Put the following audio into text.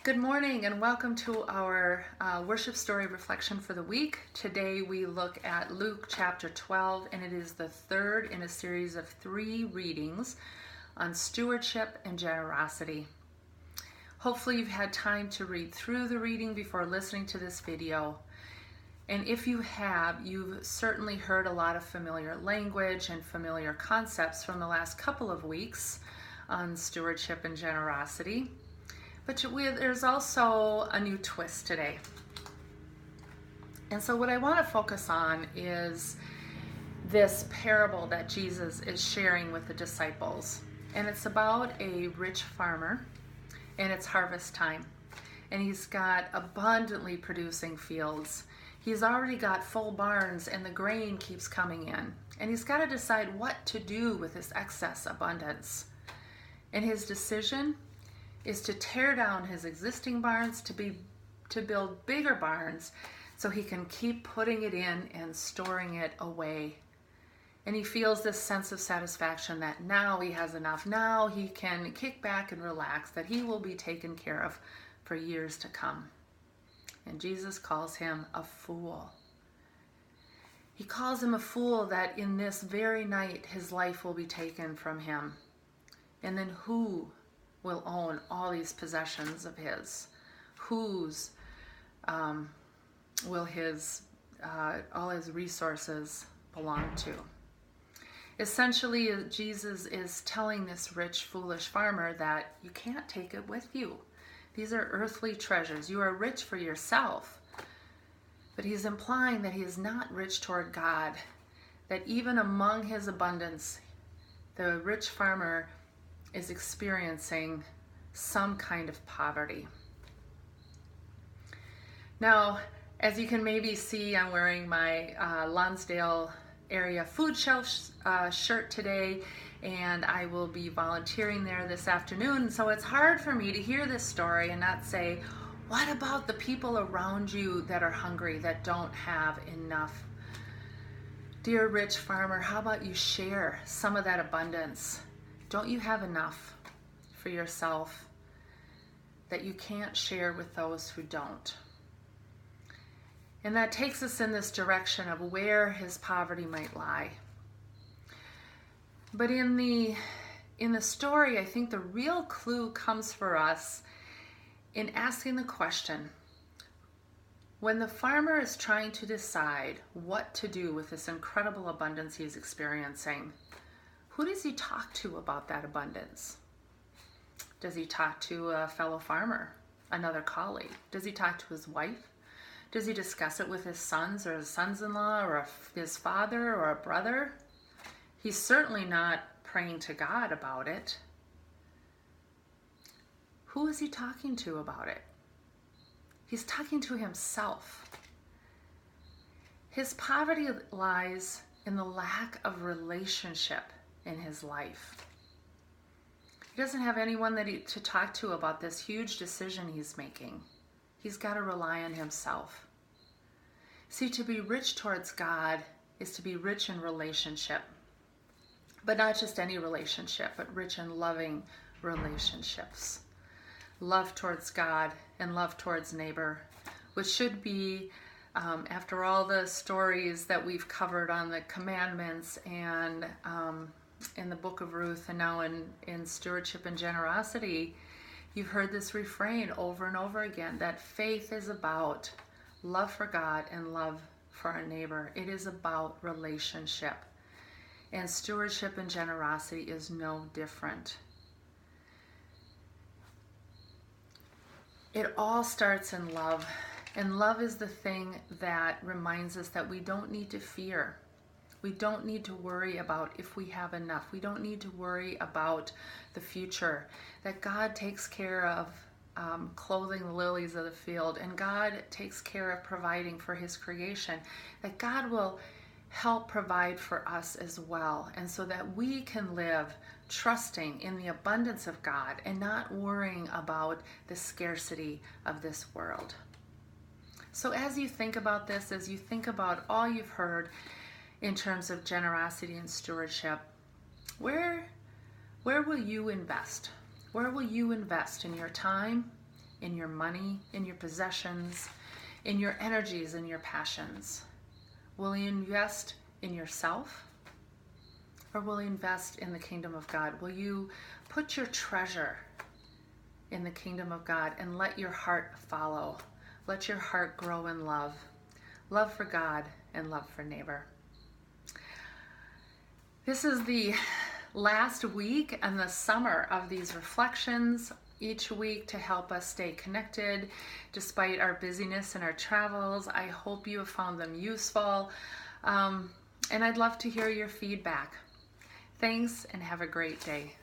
Good morning and welcome to our worship story reflection for the week. Today we look at Luke chapter 12, and it is the third in a series of 3 readings on stewardship and generosity. Hopefully you've had time to read through the reading before listening to this video. And if you have, you've certainly heard a lot of familiar language and familiar concepts from the last couple of weeks on stewardship and generosity. But there's also a new twist today. And so what I want to focus on is this parable that Jesus is sharing with the disciples. And it's about a rich farmer, and it's harvest time. And he's got abundantly producing fields. He's already got full barns, and the grain keeps coming in. And he's got to decide what to do with this excess abundance. And his decision is to tear down his existing barns to build bigger barns so he can keep putting it in and storing it away. And he feels this sense of satisfaction that now he has enough. Now he can kick back and relax, that he will be taken care of for years to come. And Jesus calls him a fool. He calls him a fool that in this very night his life will be taken from him. And then who will own all these possessions of his? Whose will all his resources belong to? Essentially, Jesus is telling this rich, foolish farmer that you can't take it with you. These are earthly treasures. You are rich for yourself. But he's implying that he is not rich toward God, that even among his abundance, the rich farmer is experiencing some kind of poverty. Now, as you can maybe see, I'm wearing my Lonsdale area food shelf shirt today, and I will be volunteering there this afternoon. So it's hard for me to hear this story and not say, what about the people around you that are hungry, that don't have enough? Dear rich farmer, how about you share some of that abundance? Don't you have enough for yourself that you can't share with those who don't? And that takes us in this direction of where his poverty might lie. But in the story, I think the real clue comes for us in asking the question, when the farmer is trying to decide what to do with this incredible abundance he's experiencing, who does he talk to about that abundance? Does he talk to a fellow farmer, another colleague? Does he talk to his wife? Does he discuss it with his sons or his sons-in-law or his father or a brother? He's certainly not praying to God about it. Who is he talking to about it? He's talking to himself. His poverty lies in the lack of relationship in his life. He doesn't have anyone to talk to about this huge decision he's making. He's got to rely on himself. See, to be rich towards God is to be rich in relationship. But not just any relationship, but rich in loving relationships. Love towards God and love towards neighbor, which should be, after all the stories that we've covered on the commandments and in the book of Ruth and now in stewardship and generosity, you've heard this refrain over and over again, that faith is about love for God and love for our neighbor. It is about relationship. And stewardship and generosity is no different. It all starts in love. And love is the thing that reminds us that we don't need to fear. We don't need to worry about if we have enough. We don't need to worry about the future. That God takes care of clothing the lilies of the field, and God takes care of providing for his creation. That God will help provide for us as well, and so that we can live trusting in the abundance of God and not worrying about the scarcity of this world. So as you think about this, as you think about all you've heard in terms of generosity and stewardship, where will you invest? Where will you invest in your time, in your money, in your possessions, in your energies, and your passions? Will you invest in yourself, or will you invest in the kingdom of God? Will you put your treasure in the kingdom of God and let your heart follow? Let your heart grow in love. Love for God and love for neighbor. This is the last week and the summer of these reflections each week to help us stay connected despite our busyness and our travels. I hope you have found them useful. And I'd love to hear your feedback. Thanks and have a great day.